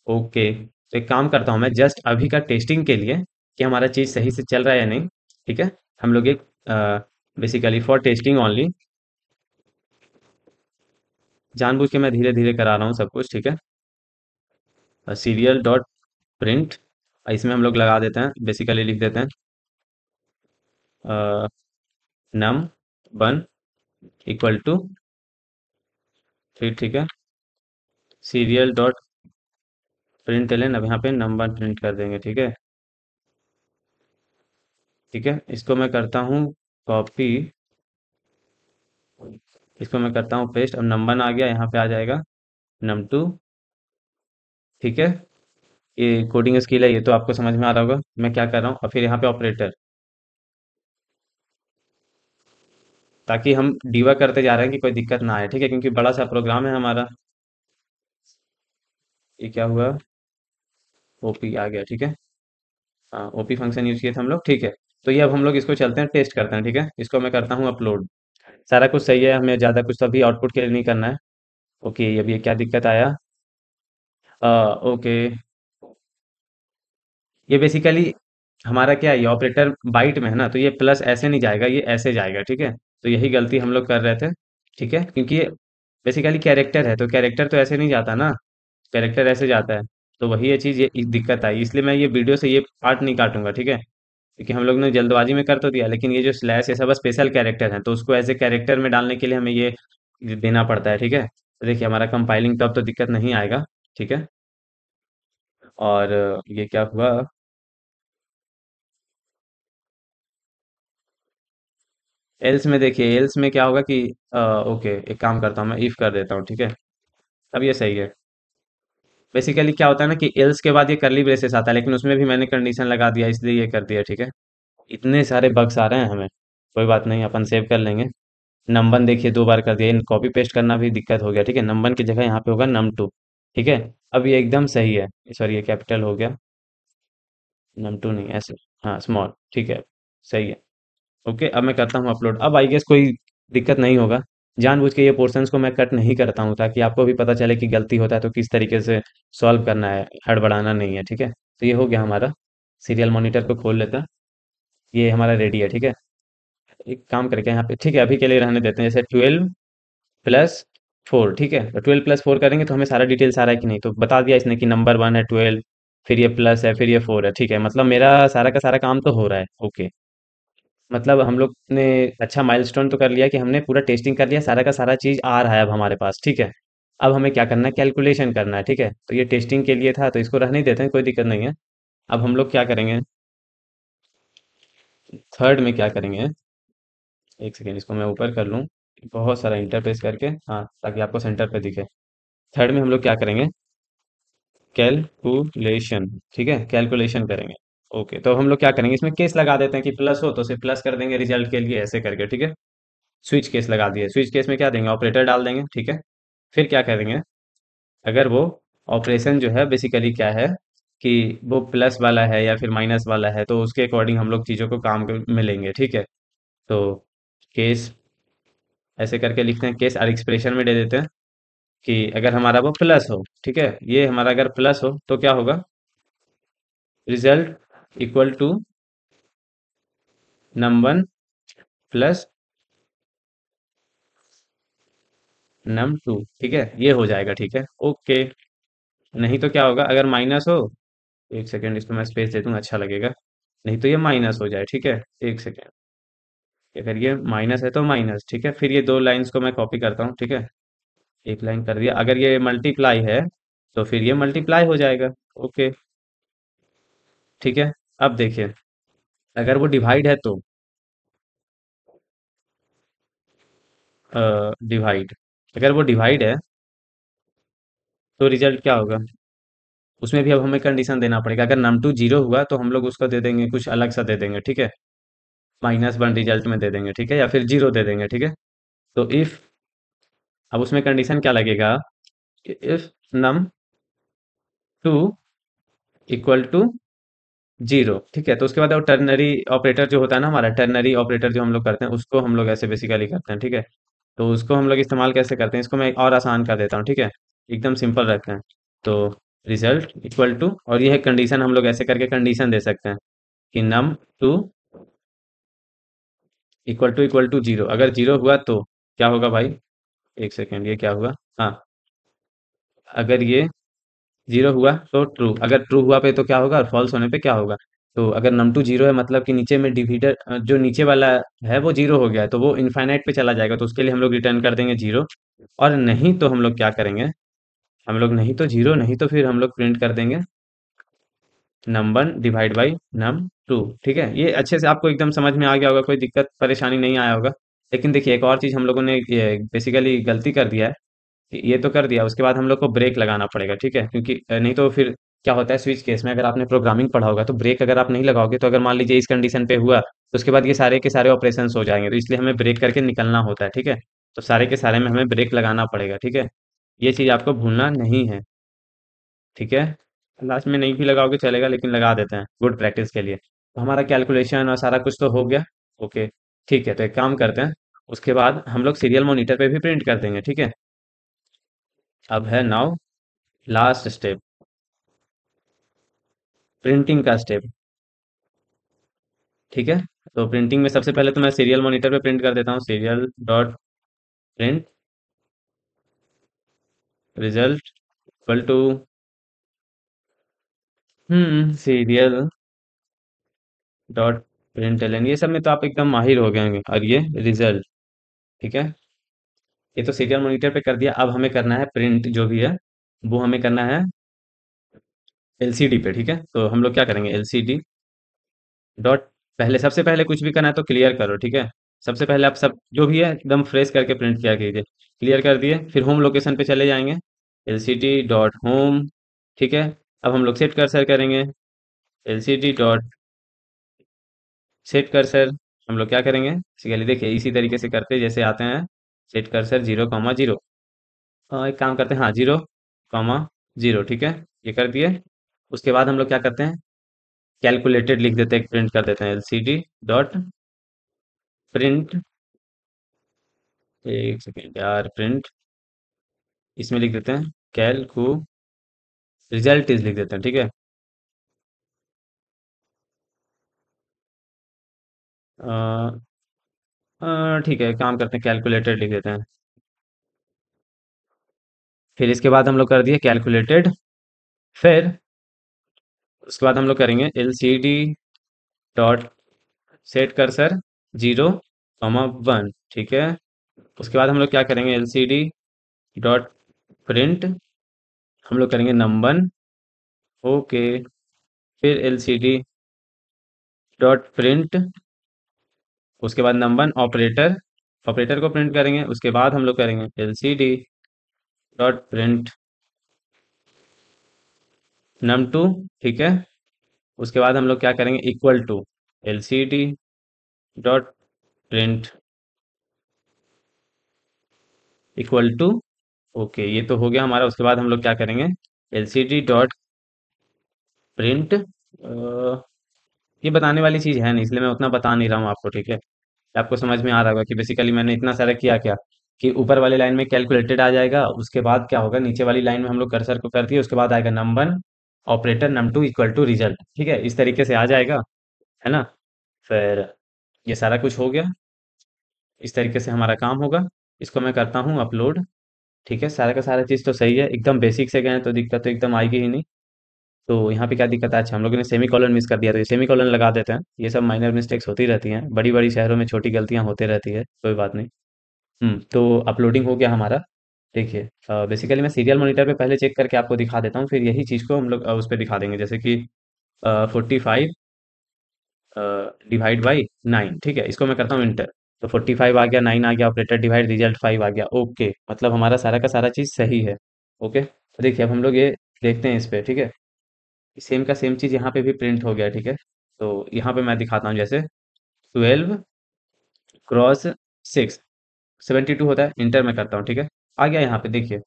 ओके, तो एक काम करता हूँ मैं जस्ट अभी का टेस्टिंग के लिए कि हमारा चीज़ सही से चल रहा है या नहीं, ठीक है। हम लोग एक बेसिकली फॉर टेस्टिंग ओनली, जानबूझ के मैं धीरे धीरे करा रहा हूँ सब कुछ, ठीक है। सीरियल डॉट प्रिंट, इसमें हम लोग लगा देते हैं, बेसिकली लिख देते हैं नम वन इक्वल टू, फिर ठीक है, सीरियल डॉट प्रिंट एलन, अब यहाँ पे नम वन प्रिंट कर देंगे, ठीक है। ठीक है, इसको मैं करता हूँ कॉपी, इसको मैं करता हूँ पेस्ट, अब नंबर वन आ गया, यहाँ पे आ जाएगा नम टू, ठीक है। ये कोडिंग स्किल है, ये तो आपको समझ में आ रहा होगा मैं क्या कर रहा हूँ। और फिर यहाँ पे ऑपरेटर, ताकि हम डीबग करते जा रहे हैं कि कोई दिक्कत ना आए, ठीक है, क्योंकि बड़ा सा प्रोग्राम है हमारा। ये क्या हुआ, ओपी आ गया, ठीक है। हाँ, ओपी फंक्शन यूज किए थे हम लोग, ठीक है। तो ये अब हम लोग इसको चलते हैं टेस्ट करते हैं, ठीक है। इसको मैं करता हूँ अपलोड, सारा कुछ सही है, हमें ज़्यादा कुछ तो अभी आउटपुट के लिए नहीं करना है। ओके, अभी ये क्या दिक्कत आया, ओके, ये बेसिकली हमारा क्या है, ये ऑपरेटर बाइट में है ना, तो ये प्लस ऐसे नहीं जाएगा, ये ऐसे जाएगा, ठीक है। तो यही गलती हम लोग कर रहे थे, ठीक है, क्योंकि ये बेसिकली कैरेक्टर है, तो कैरेक्टर तो ऐसे नहीं जाता ना, कैरेक्टर ऐसे जाता है। तो वही ये चीज़, ये दिक्कत आई, इसलिए मैं ये वीडियो से ये पार्ट नहीं काटूंगा, ठीक है। क्योंकि हम लोग ने जल्दबाजी में कर तो दिया, लेकिन ये जो स्लैश ये सब स्पेशल कैरेक्टर हैं, तो उसको ऐसे कैरेक्टर में डालने के लिए हमें ये देना पड़ता है, ठीक है। तो देखिए हमारा कंपाइलिंग तब तो दिक्कत नहीं आएगा, ठीक है। और ये क्या हुआ, एल्स में देखिए, एल्स में क्या होगा कि ओके, एक काम करता हूँ मैं इफ कर देता हूँ, ठीक है। अब ये सही है। बेसिकली क्या होता है ना कि एल्स के बाद ये करली ब्रेसेस आता है, लेकिन उसमें भी मैंने कंडीशन लगा दिया, इसलिए ये कर दिया, ठीक है। इतने सारे बग्स आ रहे हैं हमें, कोई बात नहीं, अपन सेव कर लेंगे। नंबर देखिए दो बार कर दिया, इन कॉपी पेस्ट करना भी दिक्कत हो गया, ठीक है। नंबर की जगह यहाँ पे होगा नम टू, ठीक है। अब ये एकदम सही है, सॉरी ये कैपिटल हो गया, नम टू नहीं ऐसे, हाँ स्मॉल, ठीक है, सही है। ओके, अब मैं करता हूँ अपलोड, अब आई गेस कोई दिक्कत नहीं होगा। जानबूझ के ये पोर्शंस को मैं कट नहीं करता हूँ ताकि आपको भी पता चले कि गलती होता है तो किस तरीके से सॉल्व करना है, हड़बड़ाना नहीं है, ठीक है। तो ये हो गया हमारा, सीरियल मॉनिटर को खोल लेता है, ये हमारा रेडी है, ठीक है। एक काम करके यहाँ पे, ठीक है, अभी के लिए रहने देते हैं, जैसे 12+4, ठीक है। तो 12+4 करेंगे तो हमें सारा डिटेल्स आ रहा है कि नहीं, तो बता दिया इसने कि नंबर वन है 12, फिर ये प्लस है, फिर ये फोर है, ठीक है, मतलब मेरा सारा का सारा काम तो हो रहा है, ओके। मतलब हम लोग ने अच्छा माइलस्टोन तो कर लिया कि हमने पूरा टेस्टिंग कर लिया, सारा का सारा चीज़ आ रहा है अब हमारे पास, ठीक है। अब हमें क्या करना है, कैलकुलेशन करना है, ठीक है। तो ये टेस्टिंग के लिए था तो इसको रहने ही देते हैं, कोई दिक्कत नहीं है। अब हम लोग क्या करेंगे, थर्ड में क्या करेंगे, एक सेकेंड इसको मैं ऊपर कर लूँ, बहुत सारा इंटरफेस करके, हाँ, ताकि आपको सेंटर पे दिखे। थर्ड में हम लोग क्या करेंगे, कैलकुलेशन, ठीक है, कैलकुलेशन करेंगे। ओके, तो हम लोग क्या करेंगे, इसमें केस लगा देते हैं कि प्लस हो तो सिर्फ प्लस कर देंगे रिजल्ट के लिए, ऐसे करके, ठीक है। स्विच केस लगा दिए, स्विच केस में क्या देंगे, ऑपरेटर डाल देंगे, ठीक है। फिर क्या करेंगे, अगर वो ऑपरेशन जो है बेसिकली क्या है कि वो प्लस वाला है या फिर माइनस वाला है, तो उसके अकॉर्डिंग हम लोग चीज़ों को में लेंगे, ठीक है। तो केस ऐसे करके लिखते हैं, केस और एक्सप्रेशन में दे देते हैं कि अगर हमारा वो प्लस हो, ठीक है, ये हमारा अगर प्लस हो तो क्या होगा, result equal to num1 plus num2, ठीक है, ये हो जाएगा, ठीक है, ओके। नहीं तो क्या होगा, अगर माइनस हो, एक सेकेंड इसको मैं स्पेस दे दूं, अच्छा लगेगा। नहीं तो ये माइनस हो जाए, ठीक है, एक सेकेंड। अगर ये माइनस है तो माइनस, ठीक है, फिर ये दो लाइंस को मैं कॉपी करता हूँ, ठीक है। एक लाइन कर दिया, अगर ये मल्टीप्लाई है तो फिर ये मल्टीप्लाई हो जाएगा, ओके, ठीक है। अब देखिए, अगर वो डिवाइड है तो डिवाइड, अगर वो डिवाइड है तो रिजल्ट क्या होगा, उसमें भी अब हमें कंडीशन देना पड़ेगा। अगर नम टू जीरो हुआ तो हम लोग उसको दे देंगे, कुछ अलग सा दे देंगे, ठीक है, -1 रिजल्ट में दे देंगे, ठीक है, या फिर जीरो दे देंगे, ठीक है। तो इफ, अब उसमें कंडीशन क्या लगेगा, if num two equal to zero, ठीक है। तो उसके बाद वो टर्नरी ऑपरेटर जो होता है ना, हमारा टर्नरी ऑपरेटर जो हम लोग करते हैं, उसको हम लोग ऐसे बेसिकली करते हैं, ठीक है। तो उसको हम लोग इस्तेमाल कैसे करते हैं, इसको मैं एक और आसान कर देता हूँ, ठीक है, एकदम सिंपल रखते हैं। तो रिजल्ट इक्वल टू, और ये है कंडीशन, हम लोग ऐसे करके कंडीशन दे सकते हैं कि num two equal to zero, अगर जीरो हुआ तो क्या होगा भाई, एक सेकेंड, ये क्या हुआ, हाँ, अगर ये जीरो हुआ तो ट्रू, अगर ट्रू हुआ पे तो क्या होगा, और फॉल्स होने पे क्या होगा। तो अगर नम टू जीरो है मतलब कि नीचे में डिविडर जो नीचे वाला है वो जीरो हो गया है, तो वो इनफाइनाइट पे चला जाएगा, तो उसके लिए हम लोग रिटर्न कर देंगे जीरो। और नहीं तो हम लोग क्या करेंगे, हम लोग नहीं तो जीरो, नहीं तो फिर हम लोग प्रिंट कर देंगे नम1 डिवाइड बाई num2, ठीक है। ये अच्छे से आपको एकदम समझ में आ गया होगा, कोई दिक्कत परेशानी नहीं आया होगा। लेकिन देखिए, एक और चीज़ हम लोगों ने बेसिकली गलती कर दिया है, ये तो कर दिया, उसके बाद हम लोग को ब्रेक लगाना पड़ेगा, ठीक है, क्योंकि नहीं तो फिर क्या होता है, स्विच केस में अगर आपने प्रोग्रामिंग पढ़ा होगा तो ब्रेक अगर आप नहीं लगाओगे तो अगर मान लीजिए इस कंडीशन पे हुआ तो उसके बाद ये सारे के सारे ऑपरेशंस हो जाएंगे, तो इसलिए हमें ब्रेक करके निकलना होता है, ठीक है। तो सारे के सारे में हमें ब्रेक लगाना पड़ेगा, ठीक है, ये चीज़ आपको भूलना नहीं है, ठीक है। लास्ट में नहीं भी लगाओगे चलेगा, लेकिन लगा देते हैं गुड प्रैक्टिस के लिए। तो हमारा कैलकुलेशन और सारा कुछ तो हो गया, ओके, ठीक है। तो एक काम करते हैं, उसके बाद हम लोग सीरियल मॉनिटर पे भी प्रिंट कर देंगे, ठीक है। अब है नाउ लास्ट स्टेप, प्रिंटिंग का स्टेप, ठीक है। तो प्रिंटिंग में सबसे पहले तो मैं सीरियल मॉनिटर पे प्रिंट कर देता हूँ, serial dot print result equal to serial dot println, ये सब में तो आप एकदम माहिर हो गए होंगे, और ये रिजल्ट, ठीक है। ये तो सीरियल मॉनिटर पे कर दिया, अब हमें करना है प्रिंट जो भी है वो हमें करना है एलसीडी पे, ठीक है। तो हम लोग क्या करेंगे, एलसीडी डॉट, पहले सबसे पहले कुछ भी करना है तो क्लियर करो, ठीक है। सबसे पहले आप सब जो भी है एकदम फ्रेश करके प्रिंट किया कीजिए, क्लियर कर दिए, फिर होम लोकेशन पे चले जाएंगे, एलसीडी डॉट होम, ठीक है। अब हम लोग सेट कर्सर करेंगे, एलसीडी डॉट सेट कर्सर, हम लोग क्या करेंगे बेसिकली, देखिए इसी तरीके से करते जैसे आते हैं, सेट कर्सर 0,0, एक काम करते हैं, हाँ, 0,0, ठीक है, ये कर दिए। उसके बाद हम लोग क्या करते हैं, कैलकुलेटेड लिख देते हैं, प्रिंट कर देते हैं, एलसीडी डॉट प्रिंट, एक सेकेंड यार, प्रिंट इसमें लिख देते हैं कैलकू रिजल्ट इज लिख देते हैं, ठीक है। अ, ठीक है, काम करते हैं, कैलकुलेटेड लिख देते हैं। फिर इसके बाद हम लोग कर दिए कैलकुलेटेड, फिर उसके बाद हम लोग करेंगे L C D dot set cursor, 0, 1, ठीक है। उसके बाद हम लोग क्या करेंगे, एलसीडी डॉट प्रिंट, हम लोग करेंगे नंबर, ओके। फिर एलसीडी डॉट प्रिंट, उसके बाद नंबर ऑपरेटर, ऑपरेटर को प्रिंट करेंगे। उसके बाद हम लोग करेंगे एलसीडी डॉट प्रिंट num2, ठीक है। उसके बाद हम लोग क्या करेंगे, equal to LCD dot print equal to, okay, ये तो हो गया हमारा। उसके बाद हम लोग क्या करेंगे, एलसीडी डॉट प्रिंट, ये बताने वाली चीज़ है नहीं, इसलिए मैं उतना बता नहीं रहा हूँ आपको, ठीक है। आपको समझ में आ रहा होगा कि बेसिकली मैंने इतना सारा किया क्या, कि ऊपर वाली लाइन में कैलकुलेटेड आ जाएगा, उसके बाद क्या होगा, नीचे वाली लाइन में हम लोग कर्सर को कर दिए, उसके बाद आएगा number operator num2 equal to result, ठीक है। इस तरीके से आ जाएगा, है ना। फिर ये सारा कुछ हो गया, इस तरीके से हमारा काम होगा। इसको मैं करता हूँ अपलोड, ठीक है। सारा का सारा चीज़ तो सही है, एकदम बेसिक से गए हैं तो दिक्कत तो एकदम आएगी ही नहीं। तो यहाँ पे क्या दिक्कत है, अच्छा हम लोगों ने सेमी कॉलन मिस कर दिया, तो ये सेमी कॉलन लगा देते हैं। ये सब माइनर मिस्टेक्स होती रहती हैं, बड़ी बड़ी शहरों में छोटी गलतियाँ होते रहती है, कोई बात नहीं। तो अपलोडिंग हो गया हमारा। देखिए, बेसिकली मैं सीरियल मॉनिटर पे पहले चेक करके आपको दिखा देता हूँ, फिर यही चीज़ को हम लोग उस पे दिखा देंगे। जैसे कि 45 डिवाइड बाई 9, ठीक है। इसको मैं करता हूँ इंटर, तो 45 आ गया, 9 आ गया, ऑपरेटर डिवाइड रिजल्ट 5 आ गया, ओके। मतलब हमारा सारा का सारा चीज़ सही है, ओके। तो देखिए अब हम लोग ये देखते हैं इस पे, ठीक है। सेम का सेम चीज़ यहाँ पे भी प्रिंट हो गया, ठीक है। तो यहाँ पे मैं दिखाता हूँ, जैसे 12 क्रॉस 6 72 होता है, इंटर में करता हूँ, ठीक है। आ गया यहाँ पे देखिए,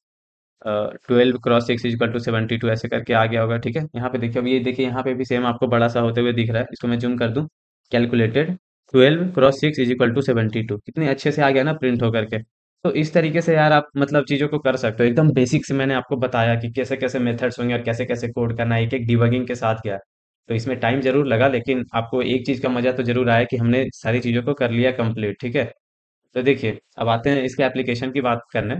12 क्रॉस 6 इक्वल टू 72, ऐसे करके आ गया होगा, ठीक है। यहाँ पे देखिए, अब ये देखिए यहाँ पे भी सेम आपको बड़ा सा होते हुए दिख रहा है। इसको मैं जूम कर दूं, calculated 12 cross 6 is equal to 72, कितने अच्छे से आ गया ना प्रिंट होकर के। तो इस तरीके से यार आप मतलब चीज़ों को कर सकते हो, एकदम बेसिक से मैंने आपको बताया कि कैसे कैसे मेथड्स होंगे और कैसे कैसे कोड करना है, एक एक डिबगिंग के साथ किया। तो इसमें टाइम जरूर लगा, लेकिन आपको एक चीज़ का मजा तो जरूर आया कि हमने सारी चीज़ों को कर लिया कंप्लीट, ठीक है। तो देखिए अब आते हैं इसके एप्लीकेशन की बात करने।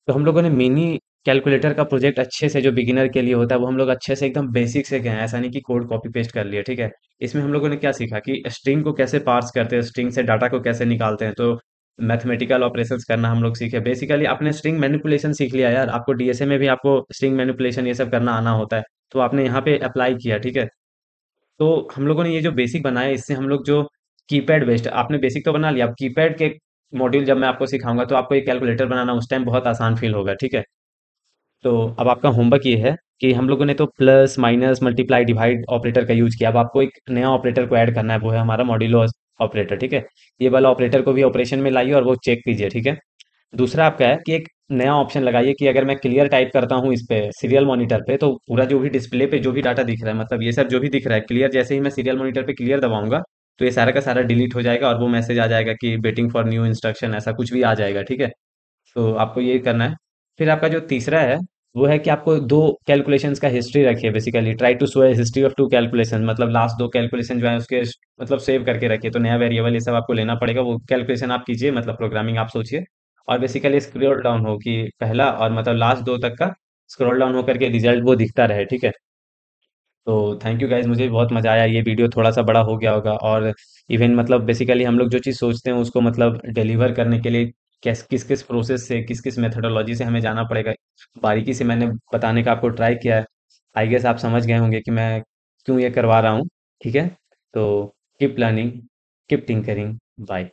तो हम लोगों ने मिनी कैलकुलेटर का प्रोजेक्ट अच्छे से, जो बिगिनर के लिए होता है, वो हम लोग अच्छे से एकदम बेसिक से गए हैं, ऐसा नहीं कि कोड कॉपी पेस्ट कर लिया, ठीक है। इसमें हम लोगों ने क्या सीखा कि स्ट्रिंग को कैसे पार्स करते हैं, स्ट्रिंग से डाटा को कैसे निकालते हैं। तो मैथमेटिकल ऑपरेशंस करना हम लोग सीखे, बेसिकली आपने स्ट्रिंग मैनिपुलेशन सीख लिया यार। आपको डीएसए में भी आपको स्ट्रिंग मैनिपुलेशन ये सब करना आना होता है, तो आपने यहाँ पे अप्लाई किया, ठीक है। तो हम लोगों ने ये जो बेसिक बनाया, इससे हम लोग जो कीपैड बेस्ड, आपने बेसिक तो बना लिया, अब कीपैड के मॉड्यूल जब मैं आपको सिखाऊंगा तो आपको एक कैलकुलेटर बनाना उस टाइम बहुत आसान फील होगा, ठीक है। तो अब आपका होमवर्क ये है कि हम लोगों ने तो plus minus multiply divide operator का यूज किया, अब आपको एक नया ऑपरेटर को ऐड करना है, वो है हमारा मॉड्यूलो ऑपरेटर, ठीक है। ये वाला ऑपरेटर को भी ऑपरेशन में लाइए और वो चेक कीजिए, ठीक है। दूसरा आपका है कि एक नया ऑप्शन लगाइए कि अगर मैं क्लियर टाइप करता हूँ इस पे सीरियल मॉनिटर पे, तो पूरा जो भी डिस्प्ले पे जो भी डाटा दिख रहा है, मतलब ये सब जो भी दिख रहा है क्लियर, जैसे ही मैं सीरियल मॉनिटर पे क्लियर दबाऊंगा, तो ये सारा का सारा डिलीट हो जाएगा और वो मैसेज आ जाएगा कि वेटिंग फॉर न्यू इंस्ट्रक्शन, ऐसा कुछ भी आ जाएगा, ठीक है। तो आपको ये करना है। फिर आपका जो तीसरा है, वो है कि आपको दो कैलकुलेशंस का हिस्ट्री रखिए, basically try to show history of two calculation, मतलब लास्ट दो कैलकुलेशन जो है उसके मतलब सेव करके रखिए। तो नया वेरिएबल ये सब आपको लेना पड़ेगा, वो कैलकुलेशन आप कीजिए, मतलब प्रोग्रामिंग आप सोचिए। और बेसिकली स्क्रॉल डाउन हो कि पहला और मतलब लास्ट दो तक का स्क्रॉल डाउन होकर के रिजल्ट वो दिखता रहे, ठीक है। तो थैंक यू गाइज, मुझे भी बहुत मजा आया। ये वीडियो थोड़ा सा बड़ा हो गया होगा, और इवन मतलब बेसिकली हम लोग जो चीज़ सोचते हैं उसको मतलब डिलीवर करने के लिए किस किस किस प्रोसेस से, किस किस मेथोडोलॉजी से हमें जाना पड़ेगा, बारीकी से मैंने बताने का आपको ट्राई किया है। आई गेस आप समझ गए होंगे कि मैं क्यों ये करवा रहा हूँ, ठीक है। तो keep learning, keep tinkering, bye.